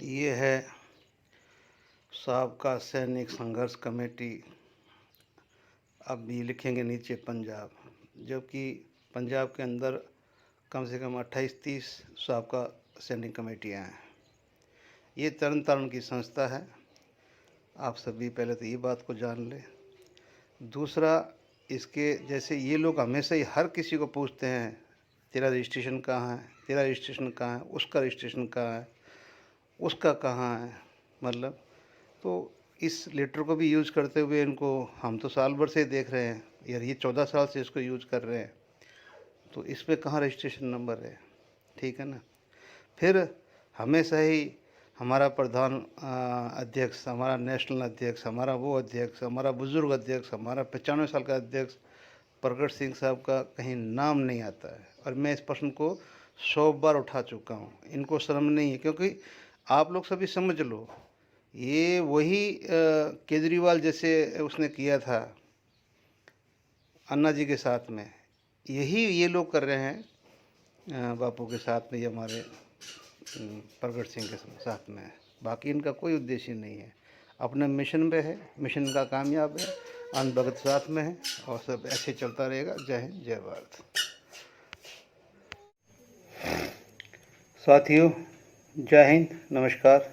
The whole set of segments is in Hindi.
ये है साबका सैनिक संघर्ष कमेटी। अब भी लिखेंगे नीचे पंजाब, जबकि पंजाब के अंदर कम से कम 28-30 साबका सैनिक कमेटियाँ हैं। ये तरन तारण की संस्था है। आप सभी पहले तो ये बात को जान लें। दूसरा, इसके जैसे ये लोग हमेशा ही हर किसी को पूछते हैं, तेरा रजिस्ट्रेशन कहाँ है, तेरा रजिस्ट्रेशन कहाँ है, उसका रजिस्ट्रेशन कहाँ है, उसका कहाँ है। मतलब तो इस लेटर को भी यूज़ करते हुए इनको हम तो साल भर से देख रहे हैं यार, ये 14 साल से इसको यूज़ कर रहे हैं, तो इस पे कहाँ रजिस्ट्रेशन नंबर है। ठीक है ना। फिर हमेशा ही हमारा प्रधान अध्यक्ष, हमारा नेशनल अध्यक्ष, हमारा वो अध्यक्ष, हमारा बुज़ुर्ग अध्यक्ष, हमारा 95 साल का अध्यक्ष प्रगट सिंह साहब का कहीं नाम नहीं आता है। और मैं इस प्रश्न को 100 बार उठा चुका हूँ। इनको शर्म नहीं है, क्योंकि आप लोग सभी समझ लो, ये वही केजरीवाल जैसे उसने किया था अन्ना जी के साथ में, यही ये लोग कर रहे हैं बापू के साथ में, ये हमारे प्रगट सिंह के साथ में है। बाकी इनका कोई उद्देश्य नहीं है, अपने मिशन पे है, मिशन का कामयाब है, अन्न भगत साथ में है, और सब ऐसे चलता रहेगा। जय हिंद, जय भारत। साथियों, जय हिंद, नमस्कार।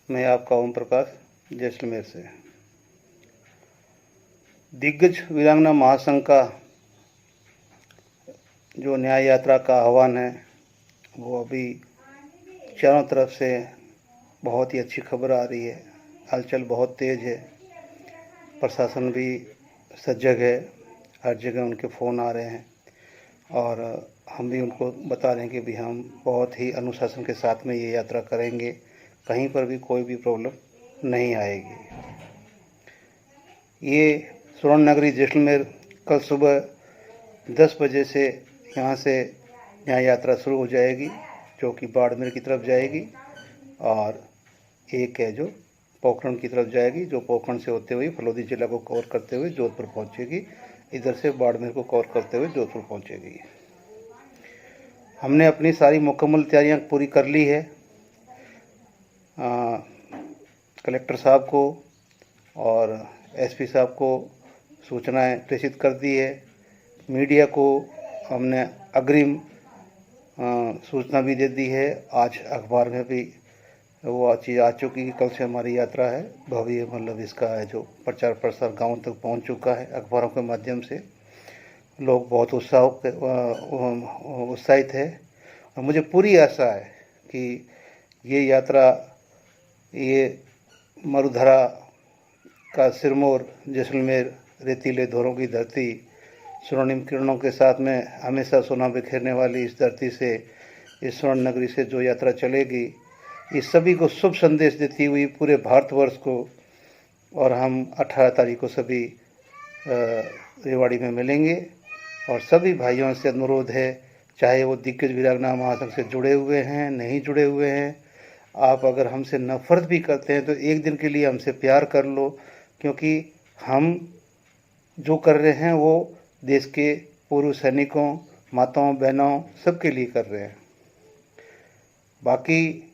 मैं आपका ओम प्रकाश, जैसलमेर से। दिग्गज वीरांगना महासंघ का जो न्याय यात्रा का आह्वान है, वो अभी चारों तरफ से बहुत ही अच्छी खबर आ रही है। हलचल बहुत तेज़ है, प्रशासन भी सजग है, हर जगह उनके फ़ोन आ रहे हैं, और हम भी उनको बता रहे हैं कि भी हम बहुत ही अनुशासन के साथ में ये यात्रा करेंगे, कहीं पर भी कोई भी प्रॉब्लम नहीं आएगी। ये स्वर्ण नगरी जैसलमेर कल सुबह 10 बजे से यहाँ से न्याय यात्रा शुरू हो जाएगी, जो कि बाड़मेर की तरफ जाएगी, और एक है जो पोखरण की तरफ जाएगी, जो पोखरण से होते हुए फलोदी जिला को कवर करते हुए जोधपुर पहुँचेगी, इधर से बाड़मेर को कवर करते हुए जोधपुर पहुँचेगी। हमने अपनी सारी मुकम्मल तैयारियां पूरी कर ली है। कलेक्टर साहब को और एसपी साहब को सूचनाएं प्रेषित कर दी है। मीडिया को हमने अग्रिम सूचना भी दे दी है। आज अखबार में भी वो चीज़ आ चुकी है। कल से हमारी यात्रा है भव्य, मतलब इसका है जो प्रचार प्रसार गांव तक पहुंच चुका है। अखबारों के माध्यम से लोग बहुत उत्साहित है, और मुझे पूरी आशा है कि ये यात्रा, ये मरुधरा का सिरमौर जैसलमेर, रेतीले धोरों की धरती, स्वर्णिम किरणों के साथ में हमेशा सोना बिखेरने वाली इस धरती से, इस स्वर्ण नगरी से जो यात्रा चलेगी, इस सभी को शुभ संदेश देती हुई पूरे भारतवर्ष को। और हम 18 तारीख को सभी रेवाड़ी में मिलेंगे, और सभी भाइयों से अनुरोध है, चाहे वो दिग्गज वीरांगना महासंघ से जुड़े हुए हैं, नहीं जुड़े हुए हैं, आप अगर हमसे नफ़रत भी करते हैं तो एक दिन के लिए हमसे प्यार कर लो, क्योंकि हम जो कर रहे हैं वो देश के पूर्व सैनिकों, माताओं, बहनों, सबके लिए कर रहे हैं। बाकी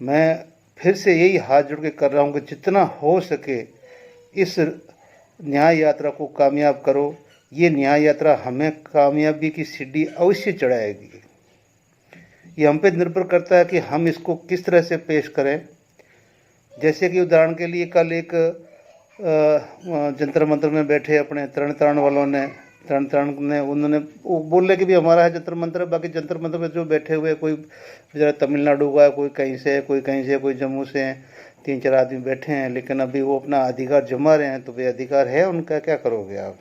मैं फिर से यही हाथ जोड़ के कर रहा हूँ कि जितना हो सके इस न्याय यात्रा को कामयाब करो। ये न्याय यात्रा हमें कामयाबी की सीढ़ी अवश्य चढ़ाएगी। ये हम पे निर्भर करता है कि हम इसको किस तरह से पेश करें। जैसे कि उदाहरण के लिए कल एक जंतर मंतर में बैठे अपने तरण तारण वालों ने, उन्होंने वो बोल रहे कि भी हमारा है जंतर मंतर है, बाकी जंतर मंतर में जो बैठे हुए, कोई बेचारा तमिलनाडु का है, कोई कहीं से है, कोई कहीं से, कोई जम्मू से हैं, 3-4 आदमी बैठे हैं, लेकिन अभी वो अपना अधिकार जमा रहे हैं। तो वे अधिकार है उनका, क्या करोगे आप।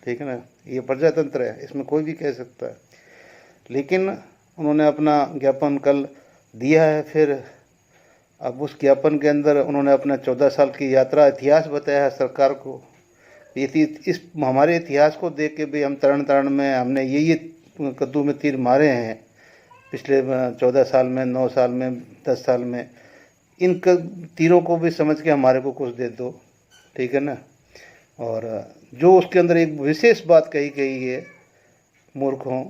ठीक है ना, ये प्रजातंत्र है, इसमें कोई भी कह सकता है। लेकिन उन्होंने अपना ज्ञापन कल दिया है। फिर अब उस ज्ञापन के अंदर उन्होंने अपना 14 साल की यात्रा इतिहास बताया है सरकार को। इस हमारे इतिहास को देख के भी हम तरण तारण में हमने ये कद्दू में तीर मारे हैं पिछले 14 साल में, 9 साल में, 10 साल में। इन तीरों को भी समझ के हमारे को कुछ दे दो। ठीक है ना। और जो उसके अंदर एक विशेष बात कही गई है, मूर्खों,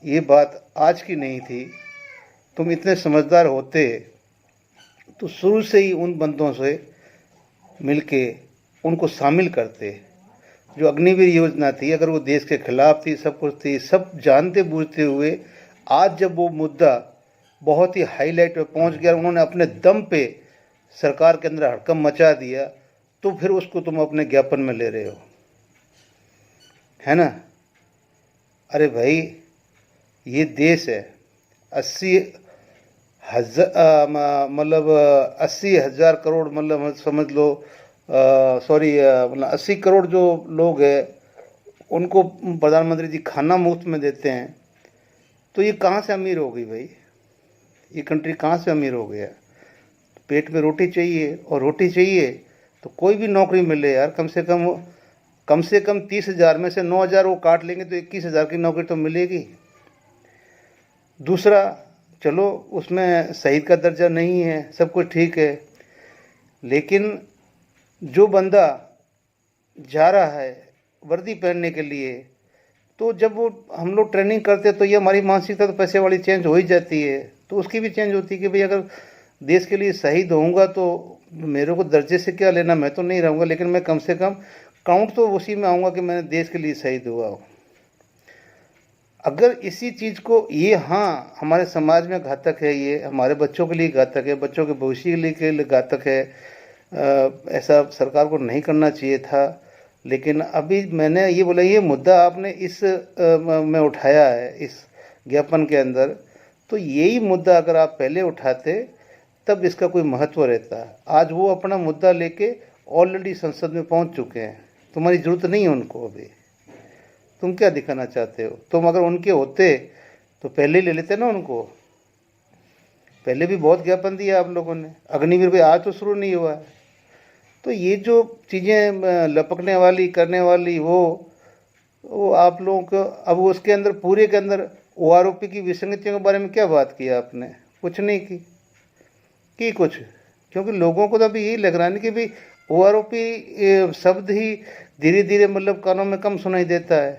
ये बात आज की नहीं थी। तुम इतने समझदार होते तो शुरू से ही उन बंदों से मिलके उनको शामिल करते। जो अग्निवीर योजना थी, अगर वो देश के खिलाफ थी, सब कुछ थी, सब जानते बूझते हुए आज जब वो मुद्दा बहुत ही हाईलाइट पे पहुंच गया, उन्होंने अपने दम पे सरकार के अंदर हड़कंप मचा दिया, तो फिर उसको तुम अपने ज्ञापन में ले रहे हो, है ना। अरे भाई, ये देश है, 80,000 मतलब 80,000 करोड़, मतलब समझ लो, सॉरी, मतलब 80 करोड़ जो लोग हैं उनको प्रधानमंत्री जी खाना मुफ्त में देते हैं। तो ये कहाँ से अमीर हो गई भाई, ये कंट्री कहाँ से अमीर हो गया। पेट में रोटी चाहिए, और रोटी चाहिए तो कोई भी नौकरी मिले यार, कम से कम 30,000 में से 9,000 वो काट लेंगे तो 21,000 की नौकरी तो मिलेगी। दूसरा, चलो उसमें शहीद का दर्जा नहीं है, सब कुछ ठीक है, लेकिन जो बंदा जा रहा है वर्दी पहनने के लिए, तो जब वो हम लोग ट्रेनिंग करते तो ये हमारी मानसिकता तो पैसे वाली चेंज हो ही जाती है, तो उसकी भी चेंज होती है कि भाई अगर देश के लिए शहीद होऊंगा तो मेरे को दर्जे से क्या लेना, मैं तो नहीं रहूँगा, लेकिन मैं कम से कम काउंट तो उसी में आऊँगा कि मैंने देश के लिए शहीद हुआ हो। अगर इसी चीज़ को, ये हाँ हमारे समाज में घातक है, ये हमारे बच्चों के लिए घातक है, बच्चों के भविष्य के लिए घातक है, ऐसा सरकार को नहीं करना चाहिए था। लेकिन अभी मैंने ये बोला, ये मुद्दा आपने इस में उठाया है इस ज्ञापन के अंदर, तो यही मुद्दा अगर आप पहले उठाते तब इसका कोई महत्व रहता। आज वो अपना मुद्दा लेके ऑलरेडी संसद में पहुंच चुके हैं, तुम्हारी ज़रूरत नहीं है उनको। अभी तुम क्या दिखाना चाहते हो? तुम अगर उनके होते तो पहले ही ले लेते ना उनको। पहले भी बहुत ज्ञापन दिया आप लोगों ने, अग्निवीर भाई आज तो शुरू नहीं हुआ है। तो ये जो चीज़ें लपकने वाली करने वाली, वो आप लोगों को, अब उसके अंदर पूरे के अंदर OROP की विसंगतियों के बारे में क्या बात की आपने? कुछ नहीं की कुछ, क्योंकि लोगों को तो अभी यही लग रहा है कि भाई OROP शब्द ही धीरे धीरे मतलब कानों में कम सुनाई देता है,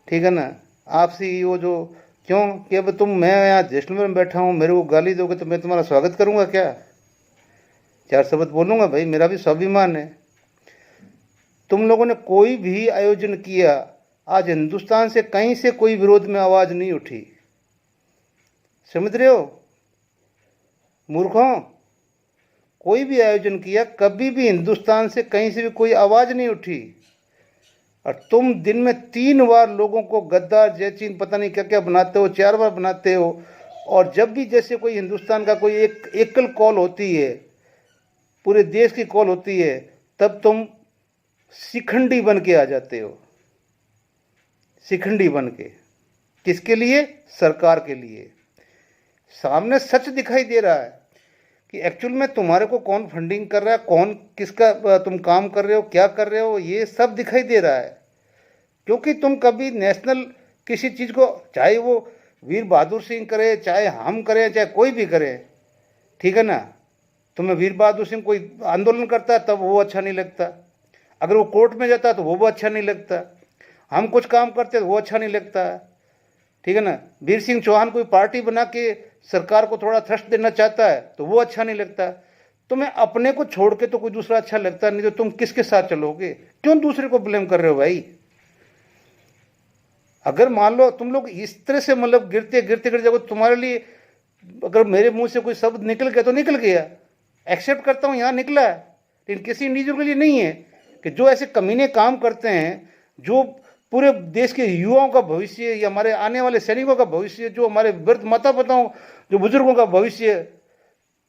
ठीक है ना। आपसी वो जो क्यों कि अब मैं यहाँ जैसलमेर में बैठा हूँ, मेरे को गाली दोगे तो मैं तुम्हारा स्वागत करूँगा क्या? 4 शब्द बोलूँगा भाई, मेरा भी स्वाभिमान है। तुम लोगों ने कोई भी आयोजन किया, आज हिंदुस्तान से कहीं से कोई विरोध में आवाज़ नहीं उठी, समझ रहे हो मूर्खों? कोई भी आयोजन किया, कभी भी हिंदुस्तान से कहीं से भी कोई आवाज़ नहीं उठी। और तुम दिन में 3 बार लोगों को गद्दार, जयचीन, पता नहीं क्या क्या बनाते हो, 4 बार बनाते हो। और जब भी जैसे कोई हिंदुस्तान का कोई एक एकल कॉल होती है, पूरे देश की कॉल होती है, तब तुम शिखंडी बन के आ जाते हो, शिखंडी बन के। किसके लिए? सरकार के लिए। सामने सच दिखाई दे रहा है कि एक्चुअल में तुम्हारे को कौन फंडिंग कर रहा है, कौन किसका तुम काम कर रहे हो, क्या कर रहे हो, ये सब दिखाई दे रहा है। क्योंकि तुम कभी नेशनल किसी चीज़ को, चाहे वो वीर बहादुर सिंह करे, चाहे हम करें, चाहे कोई भी करे, ठीक है ना। तुम्हें वीर बहादुर सिंह कोई आंदोलन करता है तब वो अच्छा नहीं लगता, अगर वो कोर्ट में जाता तो वो अच्छा नहीं लगता, हम कुछ काम करते तो वो अच्छा नहीं लगता, ठीक है ना। वीर सिंह चौहान कोई पार्टी बना के सरकार को थोड़ा थ्रस्ट देना चाहता है तो वो अच्छा नहीं लगता। तुम्हें अपने को छोड़ के तो कोई दूसरा अच्छा लगता नहीं, तो तुम किसके साथ चलोगे? क्यों दूसरे को ब्लेम कर रहे हो भाई? अगर मान लो तुम लोग इस तरह से मतलब गिरते गिरते गिरते जाओ, तुम्हारे लिए अगर मेरे मुंह से कोई शब्द निकल गया तो निकल गया, एक्सेप्ट करता हूँ, यहाँ निकला है, लेकिन किसी इंडिविजुअल के लिए नहीं है कि जो ऐसे कमीने काम करते हैं, जो पूरे देश के युवाओं का भविष्य या हमारे आने वाले सैनिकों का भविष्य, जो हमारे वृद्ध माता पिताओं, जो बुजुर्गों का भविष्य,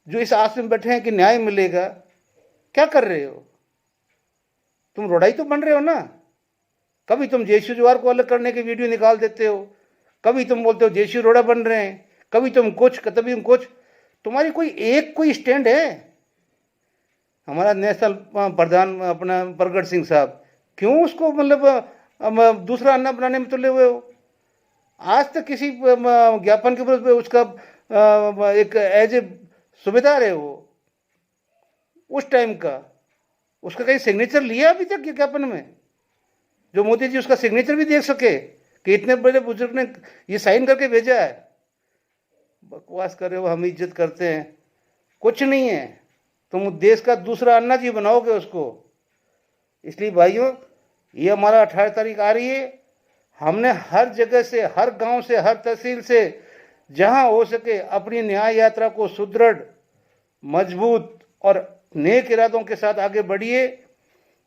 जो इस आस में बैठे हैं कि न्याय मिलेगा, क्या कर रहे हो तुम? रोड़ाई तो बन रहे हो ना। कभी तुम जयश्री जोहार को अलग करने की वीडियो निकाल देते हो, कभी तुम बोलते हो जयश्री रोड़ा बन रहे हैं, कभी तुम कुछ, कभी तुम कुछ। तुम्हारी कोई स्टैंड है? हमारा नेशनल प्रधान अपना प्रगट सिंह साहब, क्यों उसको मतलब दूसरा अन्ना बनाने में तुले हुए हो? आज तक किसी ज्ञापन के ऊपर उसका एक एज ए सूबेदार है वो, उस टाइम का उसका कहीं सिग्नेचर लिया अभी तक ज्ञापन में, जो मोदी जी उसका सिग्नेचर भी देख सके कि इतने बड़े बुजुर्ग ने ये साइन करके भेजा है? बकवास कर रहे हो, हम इज्जत करते हैं, कुछ नहीं है। तुम देश का दूसरा अन्ना जी बनाओगे उसको। इसलिए भाइयों, ये हमारा 18 तारीख आ रही है। हमने हर जगह से, हर गांव से, हर तहसील से जहां हो सके अपनी न्याय यात्रा को सुदृढ़, मजबूत और नेक इरादों के साथ आगे बढ़िए।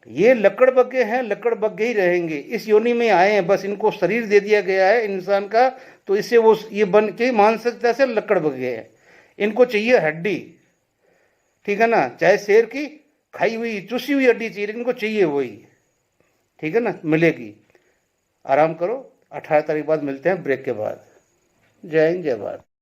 ये लकड़ बग्गे हैं, लकड़ बग्गे ही रहेंगे। इस योनि में आए हैं, बस इनको शरीर दे दिया गया है इंसान का, तो इससे वो ये बन के मानसिकता से लकड़ बग्गे हैं। इनको चाहिए हड्डी, ठीक है ना, चाहे शेर की खाई हुई चुसी हुई हड्डी चाहिए, लेकिन इनको चाहिए वही, ठीक है ना, मिलेगी। आराम करो, 18 तारीख बाद मिलते हैं, ब्रेक के बाद। जय हिंद, जय भारत।